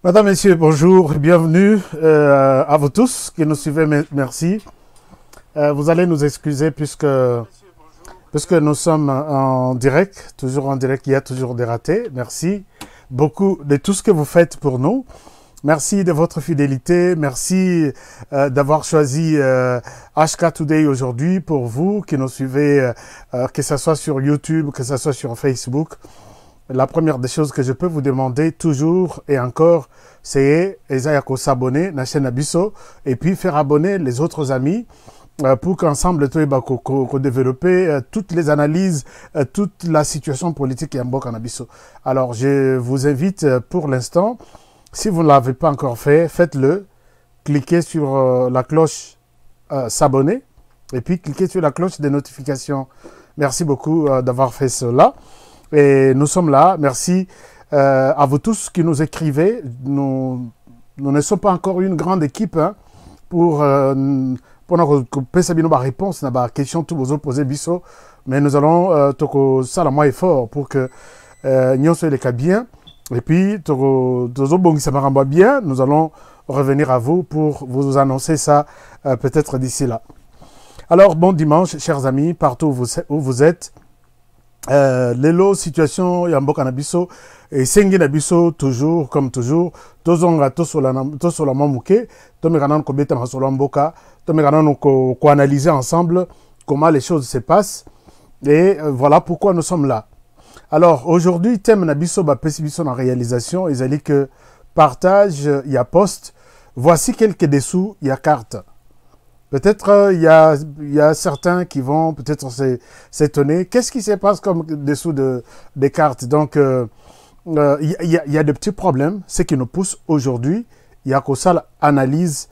Madame, Messieurs, bonjour, bienvenue à vous tous qui nous suivez, merci. Vous allez nous excuser puisque nous sommes en direct, toujours en direct, il y a toujours des ratés. Merci beaucoup de tout ce que vous faites pour nous. Merci de votre fidélité, merci d'avoir choisi HK Today aujourd'hui pour vous qui nous suivez, que ce soit sur YouTube, que ce soit sur Facebook. La première des choses que je peux vous demander toujours et encore, c'est de s'abonner à la chaîne Abisso et puis faire abonner les autres amis pour qu'ensemble, nous développer toutes les analyses, toute la situation politique et en Abisso. Alors, je vous invite pour l'instant, si vous ne l'avez pas encore fait, faites-le. Cliquez sur la cloche s'abonner et puis cliquez sur la cloche des notifications. Merci beaucoup d'avoir fait cela. Et nous sommes là. Merci à vous tous qui nous écrivez. Nous ne sommes pas encore une grande équipe pour la réponse à la question que vous posez, Bisso. Mais nous allons faire le moins effort pour que nous soyons les cas bien. Et puis, bien, nous allons revenir à vous pour vous annoncer ça peut-être d'ici là. Alors, bon dimanche, chers amis, partout où vous êtes. Lelo situation ya mboka na biso esengi na biso toujours comme toujours tozonga tosola mamuke tomekana ko beta masolo mboka tomekana ko analyser ensemble comment les choses se passent et voilà pourquoi nous sommes là. Alors aujourd'hui thème na biso ba pesi biso na réalisation ezali que partage ya post, voici quelques dessous ya carte. Peut-être il y a certains qui vont peut-être s'étonner. Qu'est-ce qui se passe comme dessous des cartes? Donc, il y a de petits problèmes. Ce qui nous pousse aujourd'hui, il y a que ça analyse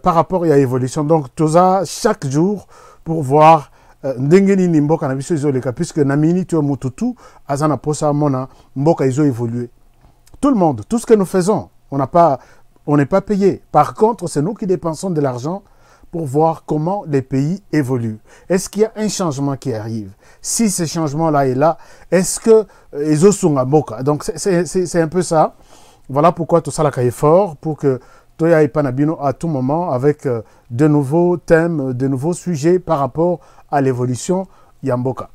par rapport à l'évolution. Donc, tout ça, chaque jour, pour voir ndengeni ni mboka na biso izoleka puisque na mini tu mututu azana posa mona mboka izo évolué. Tout le monde, tout ce que nous faisons, on n'est pas payé. Par contre, c'est nous qui dépensons de l'argent pour voir comment les pays évoluent. Est-ce qu'il y a un changement qui arrive? Si ce changement-là est là, est-ce que les autres sont à Boka? Donc c'est un peu ça. Voilà pourquoi tout ça est fort, pour que Toya et Panabino à tout moment avec de nouveaux thèmes, de nouveaux sujets par rapport à l'évolution Yamboka.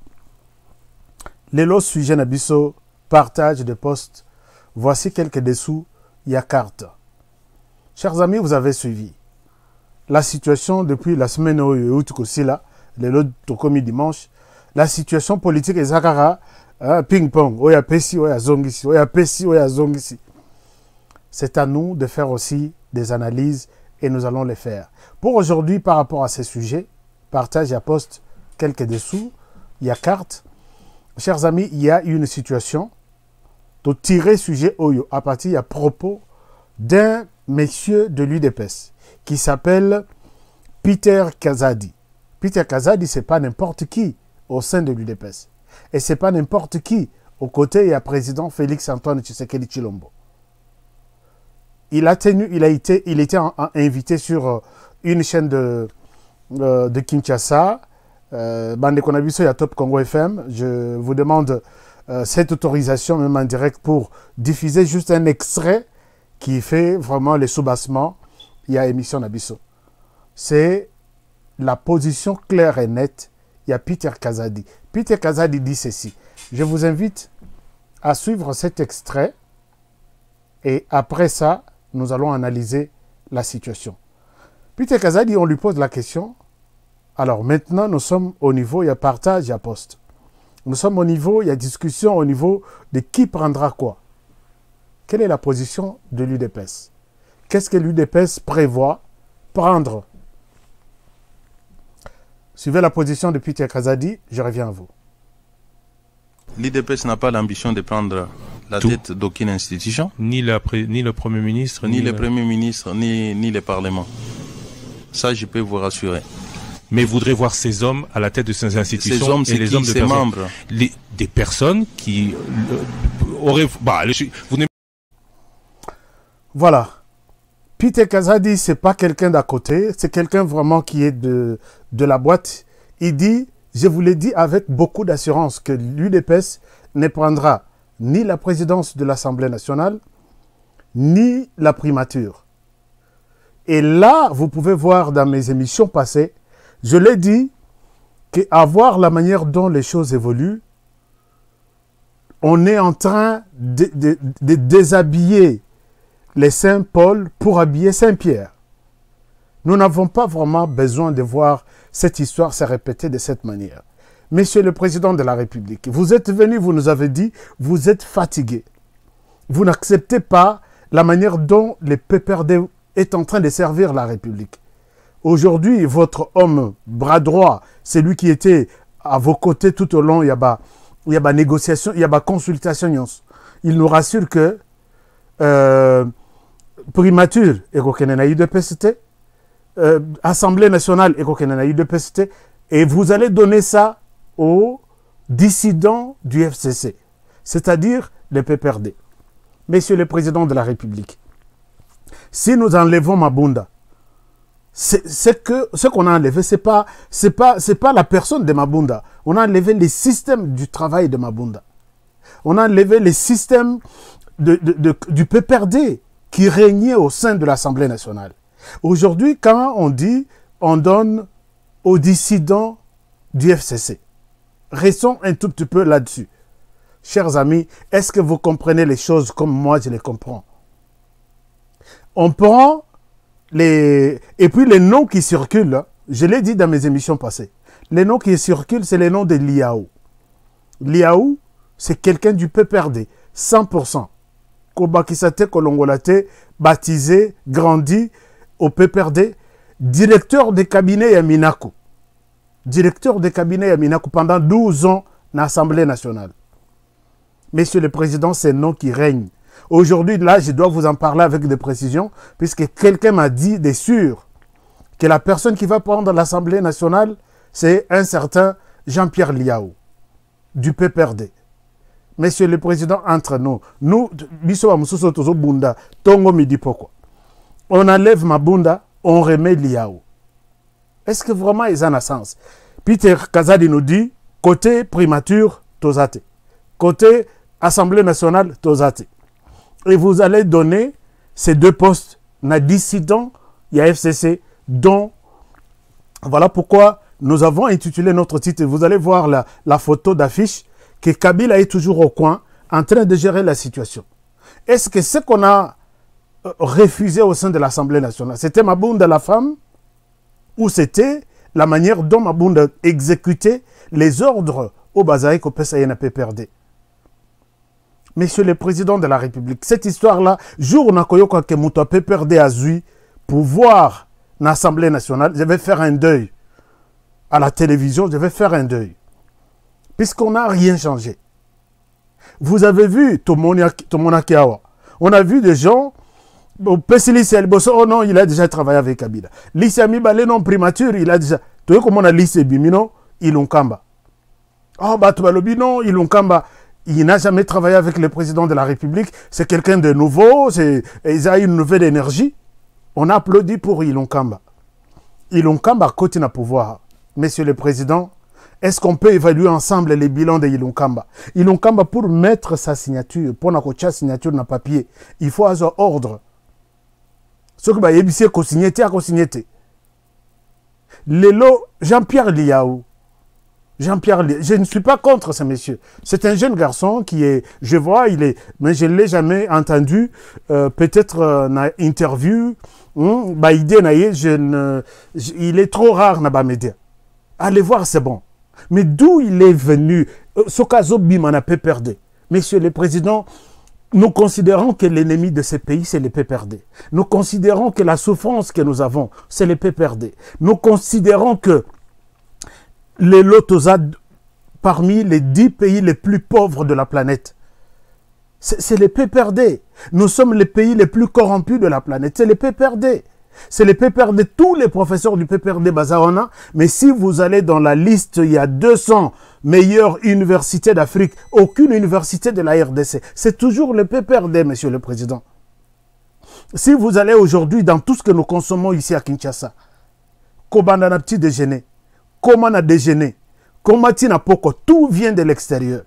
Les lots sujets Nabiso, partage de posts. Voici quelques dessous, il y a carte. Chers amis, vous avez suivi la situation depuis la semaine où le lot tokomi dimanche, la situation politique est zakara, ping-pong, oya pesi, oya zongisi, oya pesi, oya zongisi. C'est à nous de faire aussi des analyses et nous allons les faire. Pour aujourd'hui, par rapport à ces sujets, partage et poste quelques dessous, il y a carte. Chers amis, il y a une situation de tirer sujet oyo à partir à propos d'un monsieur de l'UDPS qui s'appelle Peter Kazadi. Peter Kazadi, ce n'est pas n'importe qui au sein de l'UDPS. Et ce n'est pas n'importe qui au côté, il y a président Félix Antoine Tshisekedi Tshilombo. Il était invité sur une chaîne de Kinshasa, Bande Konabiso et Top Congo FM. Je vous demande cette autorisation, même en direct, pour diffuser juste un extrait qui fait vraiment les soubassements. Il y a émission Nabiso. C'est la position claire et nette. Il y a Peter Kazadi. Peter Kazadi dit ceci. Je vous invite à suivre cet extrait et après ça, nous allons analyser la situation. Peter Kazadi, on lui pose la question. Alors maintenant, nous sommes au niveau, il y a partage, il y a poste. Nous sommes au niveau, il y a discussion au niveau de qui prendra quoi. Quelle est la position de l'UDPS? Qu'est-ce que l'UDPS prévoit prendre? Suivez la position de Peter Kazadi, je reviens à vous. L'UDPS n'a pas l'ambition de prendre la tête d'aucune institution. Ni le Premier ministre, ni le Premier ministre, ni le Parlement. Ça, je peux vous rassurer. Mais voudrait voir ces hommes à la tête de ces institutions. Ces hommes, et les hommes de ces membres. Des personnes qui auraient... vous Voilà. Peter Kazadi, ce n'est pas quelqu'un d'à côté, c'est quelqu'un vraiment qui est de la boîte. Il dit, je vous l'ai dit avec beaucoup d'assurance, que l'UDPS ne prendra ni la présidence de l'Assemblée nationale, ni la primature. Et là, vous pouvez voir dans mes émissions passées, je l'ai dit, qu'à voir la manière dont les choses évoluent, on est en train de déshabiller les Saint-Paul pour habiller Saint-Pierre. Nous n'avons pas vraiment besoin de voir cette histoire se répéter de cette manière. Monsieur le Président de la République, vous êtes venu, vous nous avez dit, vous êtes fatigué. Vous n'acceptez pas la manière dont le PPRD est en train de servir la République. Aujourd'hui, votre homme, bras droit, c'est lui qui était à vos côtés tout au long, il y a négociation, il y a consultation. Il nous rassure que primature et de PCT, Assemblée nationale et de PCT, et vous allez donner ça aux dissidents du FCC, c'est-à-dire les PPRD. Monsieur le Président de la République, si nous enlevons Mabunda, ce qu'on a enlevé, c'est pas la personne de Mabunda. On a enlevé le système du travail de Mabunda. On a enlevé le système du PPRD qui régnait au sein de l'Assemblée nationale. Aujourd'hui, quand on dit on donne aux dissidents du FCC, restons un tout petit peu là-dessus. Chers amis, est-ce que vous comprenez les choses comme moi je les comprends? On prend et puis les noms qui circulent, je l'ai dit dans mes émissions passées, les noms qui circulent, c'est les noms de Liaou. Liaou, c'est quelqu'un du PPRD, 100%. Kobakisate Kolongolate, baptisé, grandi au PPRD, directeur de cabinet à Minaku. Directeur de cabinet à Minaku pendant 12 ans dans l'Assemblée nationale. Monsieur le Président, c'est le nom qui règne. Aujourd'hui, là, je dois vous en parler avec des précisions, puisque quelqu'un m'a dit, de sûr, que la personne qui va prendre l'Assemblée nationale, c'est un certain Jean-Pierre Liaou, du PPRD. Monsieur le Président, entre nous, on enlève Mabunda, on remet Liaou. Est-ce que vraiment ils ont un sens? Peter Kazadi nous dit, côté primature, Tozate. Côté Assemblée nationale, Tozate. Et vous allez donner ces deux postes, na dissident, il y a FCC, dont, voilà pourquoi nous avons intitulé notre titre. Vous allez voir la photo d'affiche, que Kabila est toujours au coin, en train de gérer la situation. Est-ce que ce qu'on a refusé au sein de l'Assemblée nationale, c'était Mabunda la femme, ou c'était la manière dont Mabunda exécutait les ordres au Bazaïk au PSANAP PPRD? Monsieur le Président de la République, cette histoire-là, jour où Nakoyoko Kemuto PPRD a zui pouvoir dans l'Assemblée nationale, je vais faire un deuil. À la télévision, je vais faire un deuil. Puisqu'on n'a rien changé. Vous avez vu Tomona Kiawa. On a vu des gens, oh non, il a déjà travaillé avec Kabila. Lissami Balé non primature, il a déjà. Tu vois comment on a lissé Bimino, Ilunkamba. Oh, Batoualobi, non, Ilunkamba. Il n'a jamais travaillé avec le président de la République. C'est quelqu'un de nouveau. Ils ont une nouvelle énergie. On a applaudi pour Ilunkamba. Ilunkamba côté na pouvoir. Monsieur le Président, est-ce qu'on peut évaluer ensemble les bilans de Ilunkamba? Ilunkamba, pour mettre sa signature, pour la signature dans le papier, il faut avoir ordre. Ce que Yébissé a signé. Lelo, Jean-Pierre Liaou. Je ne suis pas contre ce monsieur. C'est un jeune garçon qui est, je vois, mais je ne l'ai jamais entendu, peut-être dans interview, il est trop rare dans les médias. Allez voir, c'est bon. Mais d'où il est venu, Sokazo Bimana PPRD. Monsieur le Président, nous considérons que l'ennemi de ce pays, c'est le PPRD. Nous considérons que la souffrance que nous avons, c'est le PPRD. Nous considérons que les Lotozad, parmi les 10 pays les plus pauvres de la planète, c'est les PPRD. Nous sommes les pays les plus corrompus de la planète. C'est les PPRD. C'est les PPRD. Tous les professeurs du PPRD Bazaona. Mais si vous allez dans la liste, il y a 200 meilleures universités d'Afrique. Aucune université de la RDC. C'est toujours le PPRD, Monsieur le Président. Si vous allez aujourd'hui dans tout ce que nous consommons ici à Kinshasa, Kobanda petit déjeuner, comment on a déjeuné, comment on a poko, tout vient de l'extérieur.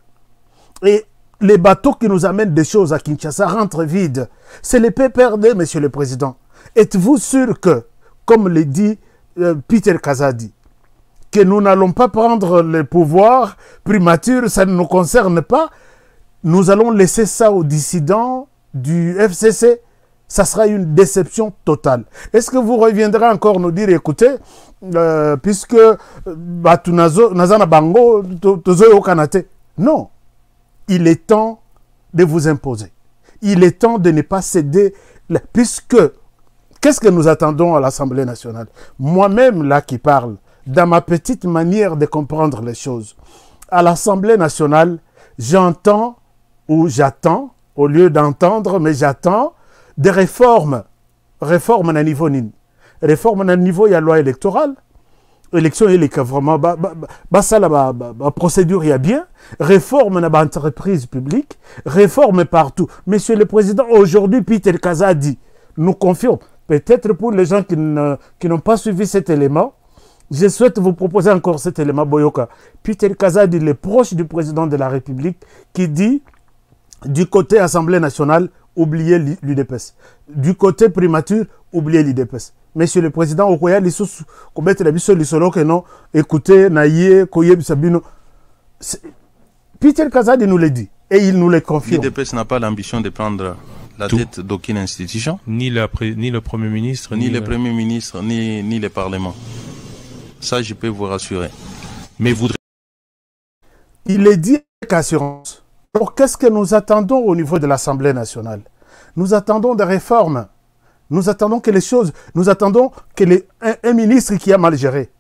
Et les bateaux qui nous amènent des choses à Kinshasa rentrent vides. C'est les PPRD, Monsieur le Président. Êtes-vous sûr que, comme le dit Peter Kazadi, que nous n'allons pas prendre le pouvoir primature, ça ne nous concerne pas, nous allons laisser ça aux dissidents du FCC? Ça sera une déception totale. Est-ce que vous reviendrez encore nous dire, écoutez, puisque Nazana Bango, Tozoyo Kanate? Non. Il est temps de vous imposer. Il est temps de ne pas céder, puisque, qu'est-ce que nous attendons à l'Assemblée nationale? Moi-même, là, qui parle, dans ma petite manière de comprendre les choses, à l'Assemblée nationale, j'entends, ou j'attends, au lieu d'entendre, mais j'attends, des réformes. Réformes à niveau NIN. Réformes à niveau, il y a loi électorale. Élection, il y a vraiment, ça, la procédure, il y a bien. Réforme dans l'entreprise publique. Réforme partout. Monsieur le Président, aujourd'hui, Peter Kazadi nous confirme. Peut-être pour les gens qui n'ont pas suivi cet élément, je souhaite vous proposer encore cet élément, Boyoka. Peter Kazadi, il est proche du président de la République, qui dit, du côté Assemblée nationale, oubliez l'UDPS. Du côté primature, oubliez l'UDPS. Monsieur le Président, écoutez, Peter Kazadi nous le dit et il nous le confirme. L'UDPS n'a pas l'ambition de prendre la tête d'aucune institution. Ni le Premier ministre, ni le Premier ministre, ni le Parlement. Ça, je peux vous rassurer. Mais voudrait... Il est dit avec assurance. Alors, qu'est-ce que nous attendons au niveau de l'Assemblée nationale? Nous attendons des réformes. Nous attendons que les choses... Nous attendons que un ministre qui a mal géré,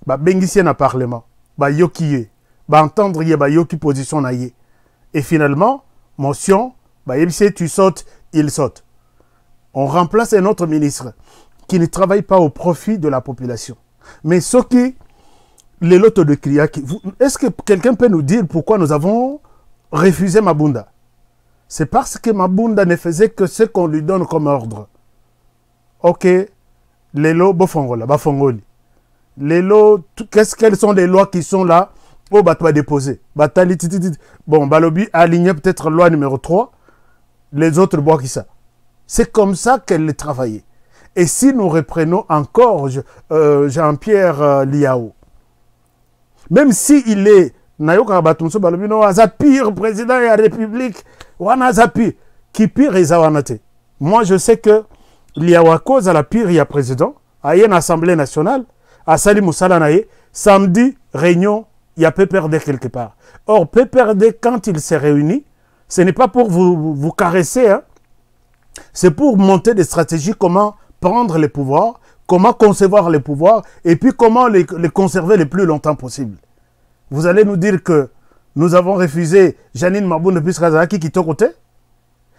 bengisien à parlement, yokiye, entendre yoki position naye. Et finalement, motion, tu sautes, il saute. On remplace un autre ministre qui ne travaille pas au profit de la population. Mais ce qui... Les lots de Kriaki... Est-ce que quelqu'un peut nous dire pourquoi nous avons refusé Mabunda? C'est parce que Mabunda ne faisait que ce qu'on lui donne comme ordre. Ok, les lots, bafongoli. Les lots, quelles sont les lois qui sont là? Oh, tu vas déposer. Bon, Balobi a aligné peut-être loi numéro 3. Les autres bois qui ça. C'est comme ça qu'elle travaillait. Et si nous reprenons encore Jean-Pierre Liao, même s'il est Nayoka Batumso Balobino, pire président de la République, Wana Zapi, qui pire est Zawanate. Moi, je sais que Liao à cause à la pire, il y a président, à une assemblée nationale, à Salim Moussalanaye, samedi, réunion, il y a PPRD quelque part. Or, PPRD, quand il s'est réuni, ce n'est pas pour vous caresser, hein, c'est pour monter des stratégies, comment prendre les pouvoirs, comment concevoir les pouvoirs, et puis comment les conserver le plus longtemps possible. Vous allez nous dire que nous avons refusé Janine Maboune Piskazaki qui est au côté?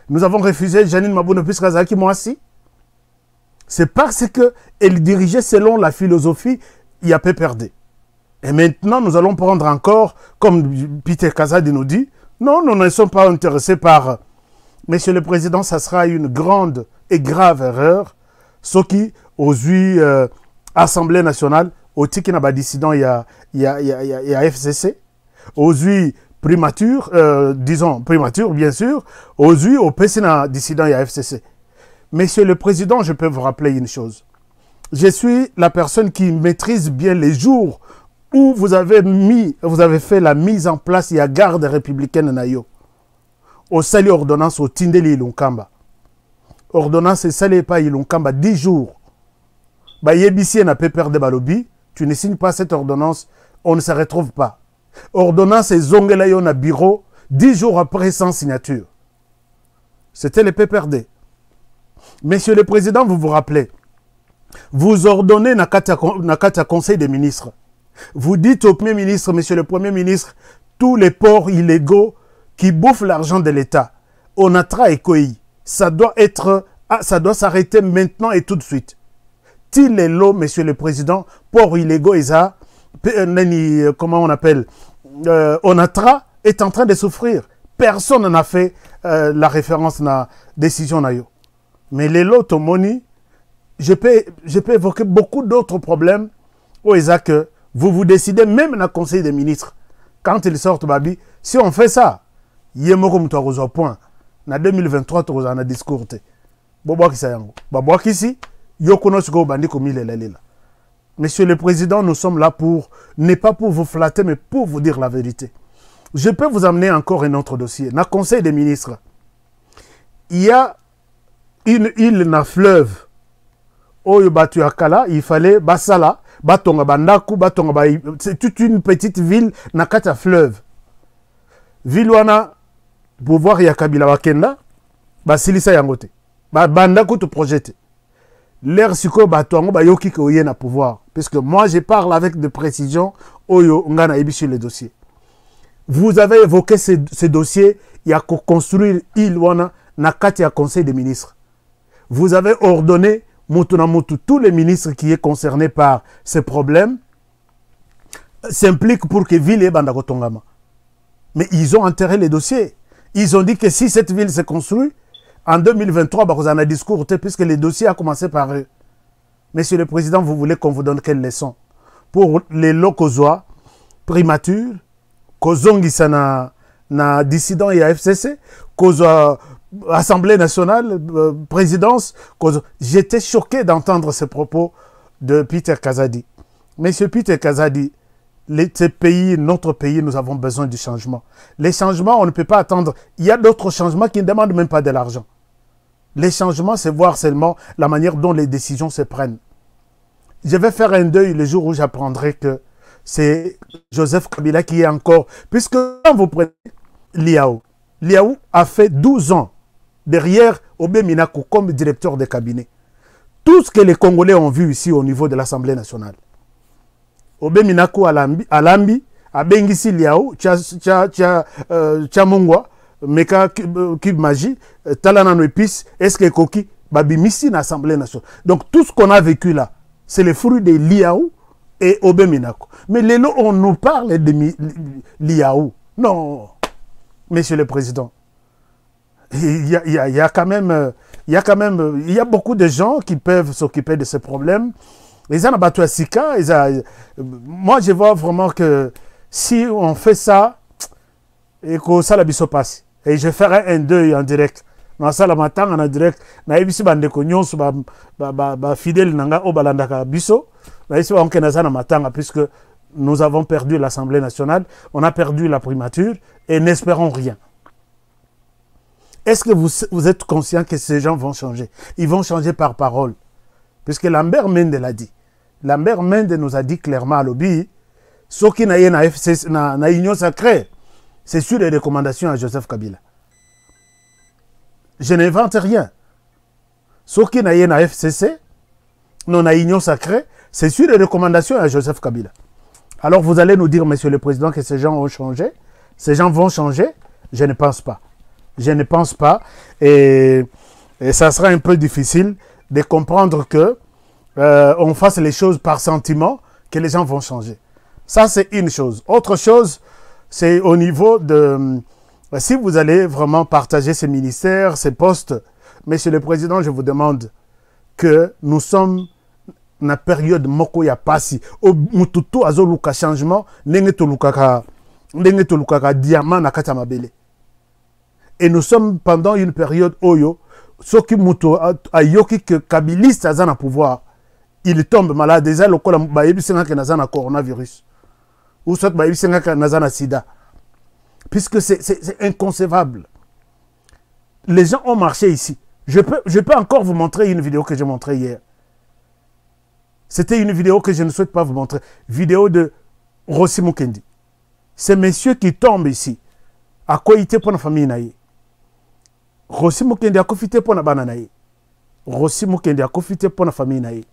Nous avons refusé Janine Maboune Piskazaki, moi aussi? C'est parce qu'elle dirigeait selon la philosophie IAP-PRD. Et maintenant, nous allons prendre encore, comme Peter Kazadi nous dit, non, nous ne sommes pas intéressés par... Monsieur le Président, ça sera une grande et grave erreur. Ce qui, aux yeux Assemblée nationale, au Tikina dissident, il y a FCC. Aux yeux primature, disons primature, bien sûr. Aux yeux au PCNA dissident, il y a FCC. Monsieur le Président, je peux vous rappeler une chose. Je suis la personne qui maîtrise bien les jours où vous avez fait la mise en place, il y a garde républicaine Nayo. Au sali ordonnance au Tindeli Ilunkamba. Ordonnance et sali pas Ilunkamba 10 jours. Bah yebisi n'a pas peur de Balobi, tu ne signes pas cette ordonnance, on ne se retrouve pas. Ordonnance et zongelayo na bureau 10 jours après sans signature. C'était le PPRD. Monsieur le Président, vous vous rappelez, vous ordonnez na kata Conseil des ministres. Vous dites au Premier ministre, Monsieur le Premier ministre, tous les ports illégaux qui bouffent l'argent de l'État, Onatra et Koi, ça doit s'arrêter maintenant et tout de suite. Til les lots, Monsieur le Président, ports illégaux et ça, comment on appelle, Onatra est en train de souffrir. Personne n'a fait la référence à la décision nayo. Mais les lots Tomoni, je peux évoquer beaucoup d'autres problèmes où que vous décidez même dans le Conseil des ministres, quand ils sortent, Babi, si on fait ça, Yemo comme toi au point. Na 2023 tu as un discours te. Bobo qui ça yango. Bobo qui si yokono suko bandi komi lela. Monsieur le Président, nous sommes là pour, n'est pas pour vous flatter, mais pour vous dire la vérité. Je peux vous amener encore un autre dossier. Dans le Conseil des ministres, il y a une île dans le fleuve. Oyo batu akala, il fallait basala, batonga bandaku, batonga c'est toute une petite ville dans le fleuve. Ville wana, pouvoir ya kabila wakenda, basilisa yangote. Bandaku tu projette. L'air suko batuango ba yoki ko yena pouvoir. Puisque moi je parle avec de précision oyo ngana ebi sur les dossiers. Vous avez évoqué ces dossiers, il y a construire île wana na kati ya conseil des ministres. Vous avez ordonné tous les ministres qui sont concernés par ces problèmes s'impliquent pour que ville et banda kotongama. Mais ils ont enterré les dossiers. Ils ont dit que si cette ville se construit en 2023, vous en avez discours, puisque les dossiers ont commencé par eux. Monsieur le Président, vous voulez qu'on vous donne quelle leçon? Pour les locozois, primature, kozongisa na dissident et FCC, Assemblée nationale, présidence, j'étais choqué d'entendre ces propos de Peter Kazadi. Monsieur Peter Kazadi, ces pays, notre pays, nous avons besoin du changement. Les changements, on ne peut pas attendre. Il y a d'autres changements qui ne demandent même pas de l'argent. Les changements, c'est voir seulement la manière dont les décisions se prennent. Je vais faire un deuil le jour où j'apprendrai que c'est Joseph Kabila qui est encore... Puisque quand vous prenez Liao, Liao a fait 12 ans derrière Obé Minakou comme directeur de cabinet. Tout ce que les Congolais ont vu ici au niveau de l'Assemblée nationale. Obé Minakou Alambi, Abengisi Liao, Tchamongwa, Meka Kib Maji, Talanano Epis, Eske Koki, Babimisi dans l'Assemblée nationale. Donc tout ce qu'on a vécu là, c'est le fruit de Liao et Obé Minakou. Mais les lots, on nous parle de Liao. Non, Monsieur le Président. Il y a quand même, il y a beaucoup de gens qui peuvent s'occuper de ce problème. Les Anabatoua Sika, moi je vois vraiment que si on fait ça, et que ça la biso passe. Et je ferai un deuil en direct. Dans ça la matin en direct, na ebisi bande ko nyonso ba fidèle nanga obalandaka biso. Na ebisi ba onke na za na matanga puisque nous avons perdu l'Assemblée nationale, on a perdu la primature et n'espérons rien. Est-ce que vous êtes conscient que ces gens vont changer? Ils vont changer par parole. Puisque Lambert Mende l'a dit. Lambert Mende nous a dit clairement à l'Obi, ce qui n'a pas FCC, na union sacrée, c'est sur les recommandations à Joseph Kabila. Je n'invente rien. Ce qui n'a pas FCC, non na union sacrée, c'est sur les recommandations à Joseph Kabila. Alors vous allez nous dire, Monsieur le Président, que ces gens ont changé. Ces gens vont changer? Je ne pense pas. Je ne pense pas. Et ça sera un peu difficile de comprendre que on fasse les choses par sentiment, que les gens vont changer. Ça, c'est une chose. Autre chose, c'est au niveau de... Si vous allez vraiment partager ces ministères, ces postes, Monsieur le Président, je vous demande que nous sommes dans la période moko ya pasi. Au mututu azoluka changement, nenge tolukaka diamant na kata mabele. Et nous sommes pendant une période oyo, soki muto ayoki que kabiliste azana pouvoir, il tombe malade. Déjà, le col bayebisenga ke nazana coronavirus. Ou soit bayebisenga ke nazana sida. Puisque c'est inconcevable. Les gens ont marché ici. Je peux encore vous montrer une vidéo que j'ai montrée hier. C'était une vidéo que je ne souhaite pas vous montrer. Vidéo de Rossi Mukendi. Ces messieurs qui tombent ici. À quoi il était pour la famille naïe. Rossi Mukendi a profité pour la banane. Rossi Mukendi a profité pour la famille naïe.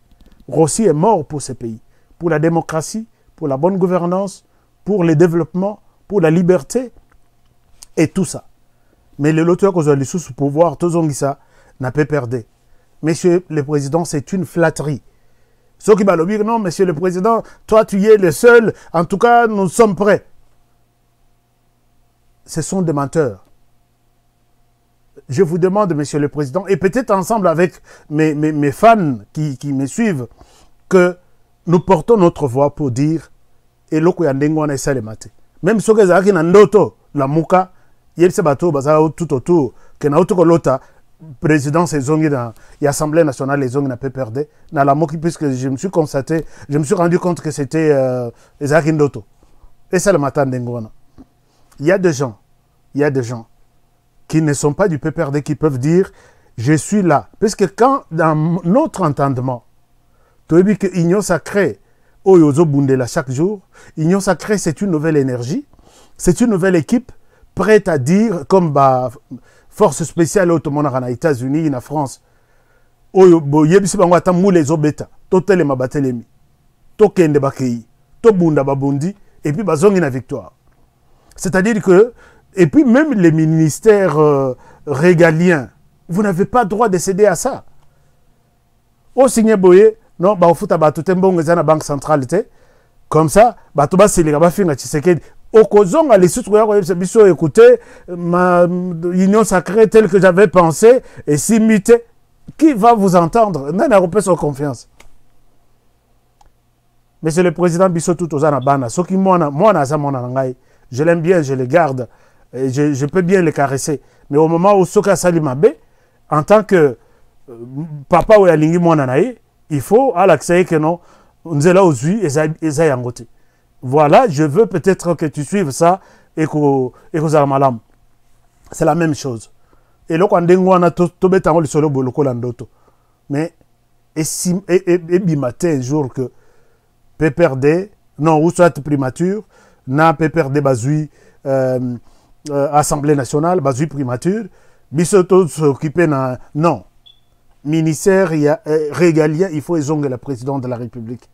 Rossi est mort pour ce pays. Pour la démocratie, pour la bonne gouvernance, pour le développement, pour la liberté et tout ça. Mais le loteur qu'on a sous pouvoir, tout ça, n'a pas perdu. Monsieur le Président, c'est une flatterie. Ceux qui vont dire non, Monsieur le Président, toi tu es le seul, en tout cas nous sommes prêts. Ce sont des menteurs. Je vous demande, Monsieur le Président, et peut-être ensemble avec mes fans qui me suivent, que nous portons notre voix pour dire et loko ya ndengo na esa le maté. Même ceux qui ont ndoto la muka il se bateau baza tout autour que na autour l'autre président ces ongi dans l'Assemblée nationale les ongi n'a pas perdu dans la moquille puisque je me suis rendu compte que c'était Ezaki Ndoto et c'est le matin d'Engwana. Il y a des gens qui ne sont pas du PPRD qui peuvent dire je suis là puisque quand dans notre entendement tu as vu que Union Sacrée Oyozo Bundela chaque jour Union Sacrée c'est une nouvelle énergie, c'est une nouvelle équipe prête à dire comme bah force spéciale automobile aux États-Unis, en France. Oyo boyebi si bango ata moule ezobeta, to telema batelemi, to kende bakei, to bunda babundi et puis bazongi na victoire. C'est-à-dire que et puis même les ministères régaliens, vous n'avez pas droit de céder à ça. Au signé boye, non ba ofuta ba tutembongo za na banque centrale té, comme ça, ba to ba seleka ba finga Tshisekedi. Okozonga les sous biso écoutez ma union sacrée telle que j'avais pensé et s'imiter qui va vous entendre n'a pas son confiance. Mais c'est le président biso tout aux anabana ce qui moi za mona ngai je l'aime bien je le garde et je peux bien le caresser mais au moment où soka salimabe en tant que papa ou yalingi mona nae il faut à l'accès que non nzela ozui eza yangote. Voilà, je veux peut-être que tu suives ça et que malam. C'est la même chose. Et là, quand on a tout le solo boloko landoto. Mais, et bimatin un jour que PPRD, non, ou soit primature, na PPRD bazui Assemblée nationale, bazui primature, bisoto s'occuper na, non. Ministère, il y a régalien, il faut ézonger le président de la République.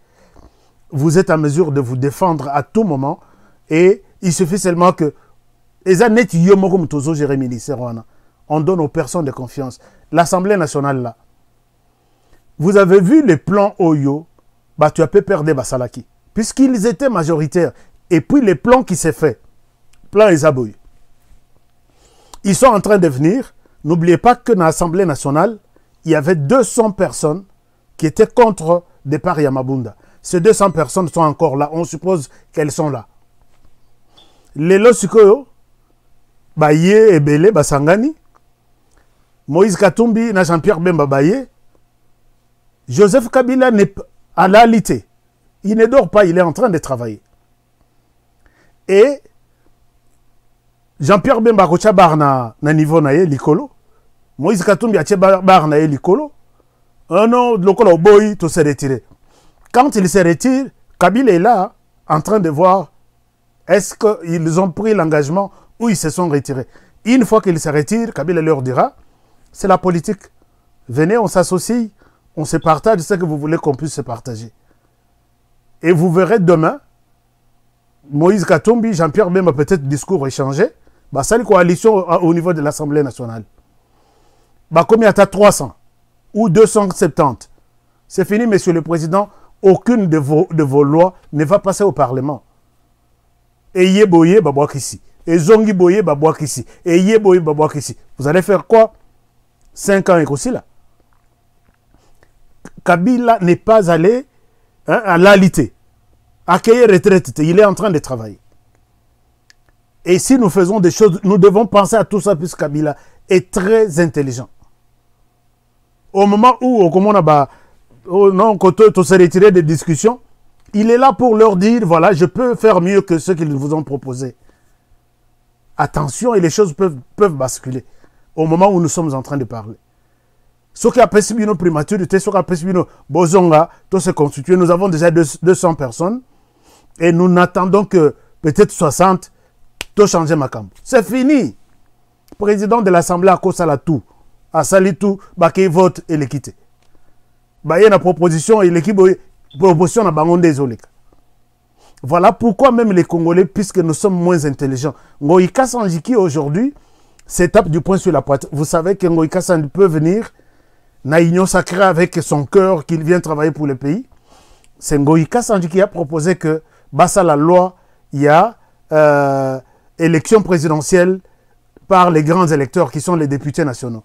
Vous êtes en mesure de vous défendre à tout moment et il suffit seulement que on donne aux personnes de confiance. L'Assemblée nationale là, vous avez vu les plans Oyo, bah tu as pu perdre Basalaki, puisqu'ils étaient majoritaires. Et puis les plans qui s'est fait, plan Ezaboui, ils sont en train de venir. N'oubliez pas que dans l'Assemblée nationale, il y avait 200 personnes qui étaient contre départ Yamabunda. Ces 200 personnes sont encore là. On suppose qu'elles sont là. Les Losikoyo, Baye et Belé, Basangani, Moïse Katumbi, Jean-Pierre Bemba Baye, Joseph Kabila n'est à l'alité. Il ne dort pas, il est en train de travailler. Et Jean-Pierre Bemba Kocha Barna na niveau nae likolo, Moïse Katumbi a Barna e likolo, un an de l'okolo boy tout s'est retiré. Quand il se retire, Kabila est là, en train de voir est-ce qu'ils ont pris l'engagement ou ils se sont retirés. Une fois qu'ils se retirent, Kabila leur dira, c'est la politique. Venez, on s'associe, on se partage ce que vous voulez qu'on puisse se partager. Et vous verrez demain, Moïse Katumbi, Jean-Pierre Bemba, peut-être discours échangé, bah, c'est une coalition au niveau de l'Assemblée nationale. Bah, combien y a 300 ou 270? C'est fini, monsieur le président. Aucune de vos lois ne va passer au Parlement. Et Yeboye Babouakissi. Et Zongi Boye Babouakissi. Et Yeboye Babouakissi. Vous allez faire quoi? 5 ans et aussi là. Kabila n'est pas allé à l'alité. Accueillir retraite. Il est en train de travailler. Et si nous faisons des choses, nous devons penser à tout ça puisque Kabila est très intelligent. Au moment où, comme on a non, quand on s'est retiré des discussions, il est là pour leur dire, voilà, je peux faire mieux que ce qu'ils vous ont proposé. Attention, et les choses peuvent basculer au moment où nous sommes en train de parler. Ce qui a perçu une primaturité, ce qui a perçu une bozonga, tout se constitué. Nous avons déjà 200 personnes et nous n'attendons que peut-être 60, tout changer ma camp. C'est fini. Président de l'Assemblée à Kosala tout, à Sali tout, Baké vote et l'équité. Il y a une proposition et l'équipe proposition n'a pas désolé. Voilà pourquoi même les Congolais, puisque nous sommes moins intelligents, Ngoïka Sanjiki aujourd'hui se tape du poing sur la poitrine. Vous savez que Ngoïka Sanjiki peut venir na union sacrée avec son cœur qu'il vient travailler pour le pays. C'est Ngoïka Sanjiki qui a proposé que, bassa la loi, il y a élection présidentielle par les grands électeurs qui sont les députés nationaux.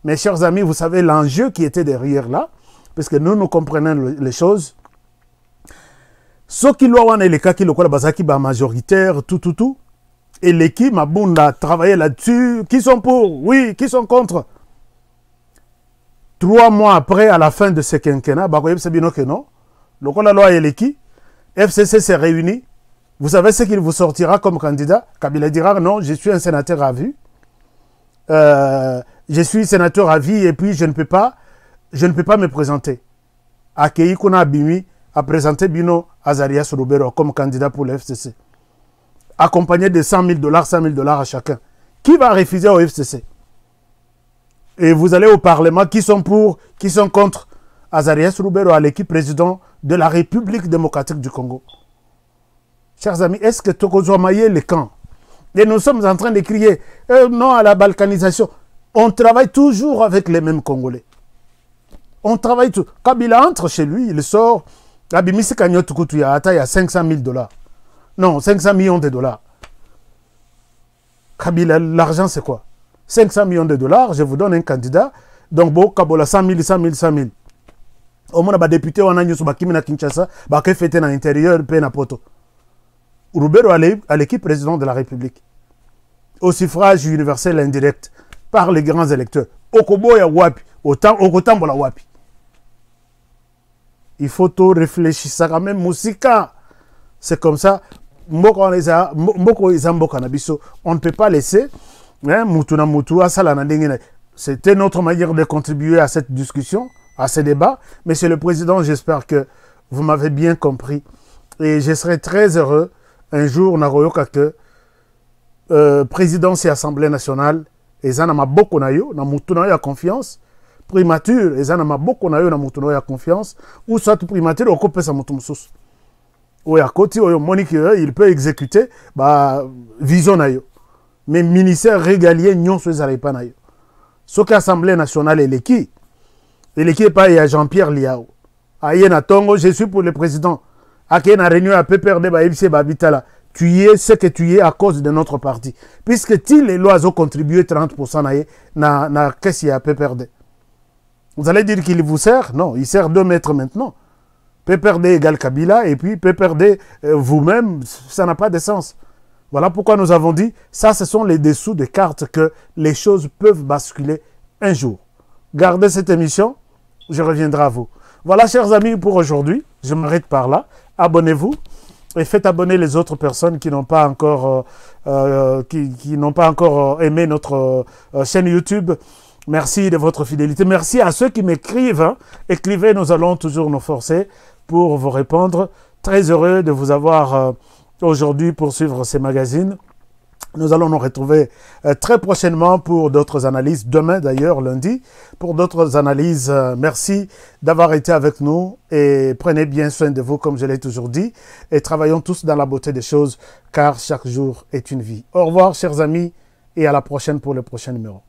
Mes chers amis, vous savez l'enjeu qui était derrière là, parce que nous comprenons les choses. Ce qui doit être le cas qui est majoritaire, tout. Et l'équipe Mabunda a travaillé là-dessus. Qui sont pour? Oui. Qui sont contre? 3 mois après, à la fin de ce quinquennat, non. Le loi et l'équipe, FCC s'est réuni. Vous savez ce qu'il vous sortira comme candidat? Kabila dira non, je suis un sénateur à vie. Je suis sénateur à vie et puis je ne peux pas me présenter. Akei Kuna Abimi a présenté Bino Azarias Roubero comme candidat pour le FCC. Accompagné de $100,000 à chacun. Qui va refuser au FCC? Et vous allez au Parlement, qui sont pour, qui sont contre Azarias Roubero à l'équipe président de la République démocratique du Congo. Chers amis, est-ce que Tokozo a maillé les camps? Et nous sommes en train de crier non à la balkanisation. On travaille toujours avec les mêmes Congolais. On travaille tout. Kabila entre chez lui, il sort. Abimisi Kanyotukutu, il y a $500,000. Non, 500 millions de dollars. Kabila, l'argent c'est quoi? 500 millions de dollars, je vous donne un candidat. Donc, bon, Kabola 100 000, 100 000, 100 000. Au moins, les députés, on a Bakimi na Kinshasa, qui fêté dans l'intérieur, na poto. Roubero à l'équipe président de la République. Au suffrage universel indirect, par les grands électeurs. Okobo ya wapi, Okotambo la wapi. Il faut tout réfléchir, ça quand même, Moussika. C'est comme ça. On ne peut pas laisser c'était notre manière de contribuer à cette discussion, à ce débat. Monsieur le Président, j'espère que vous m'avez bien compris. Et je serai très heureux un jour, Naroyoka, que présidence et Assemblée nationale, et ça n'a beaucoup na confiance. Primature, et ça n'a beaucoup na confiance. Ou soit primature, on coupe sa moutoumsous. Ou à côté, il peut exécuter, vision nayo. Mais ministère régalien, non, ce n'est pas nayo. Ce qu'Assemblée nationale est l'équipe. Et l'équipe pas, il y a Jean-Pierre Liao. Aïe na Tongo, je suis pour le président. Aïe na réunion à PPRD, Babitala. Tu y es ce que tu es à cause de notre parti. Puisque les lois ont contribué 30% na qu'est-ce qu'il y a à PPRD. Vous allez dire qu'il vous sert? Non, il sert 2 mètres maintenant. PPRD égale Kabila, et puis PPRD vous-même, ça n'a pas de sens. Voilà pourquoi nous avons dit, ça ce sont les dessous de cartes que les choses peuvent basculer un jour. Gardez cette émission, je reviendrai à vous. Voilà chers amis pour aujourd'hui, je m'arrête par là. Abonnez-vous et faites abonner les autres personnes qui n'ont pas encore, aimé notre chaîne YouTube. Merci de votre fidélité. Merci à ceux qui m'écrivent. Hein. Écrivez, nous allons toujours nous forcer pour vous répondre. Très heureux de vous avoir aujourd'hui pour suivre ces magazines. Nous allons nous retrouver très prochainement pour d'autres analyses. Demain d'ailleurs, lundi, pour d'autres analyses. Merci d'avoir été avec nous et prenez bien soin de vous comme je l'ai toujours dit. Et travaillons tous dans la beauté des choses car chaque jour est une vie. Au revoir chers amis et à la prochaine pour le prochain numéro.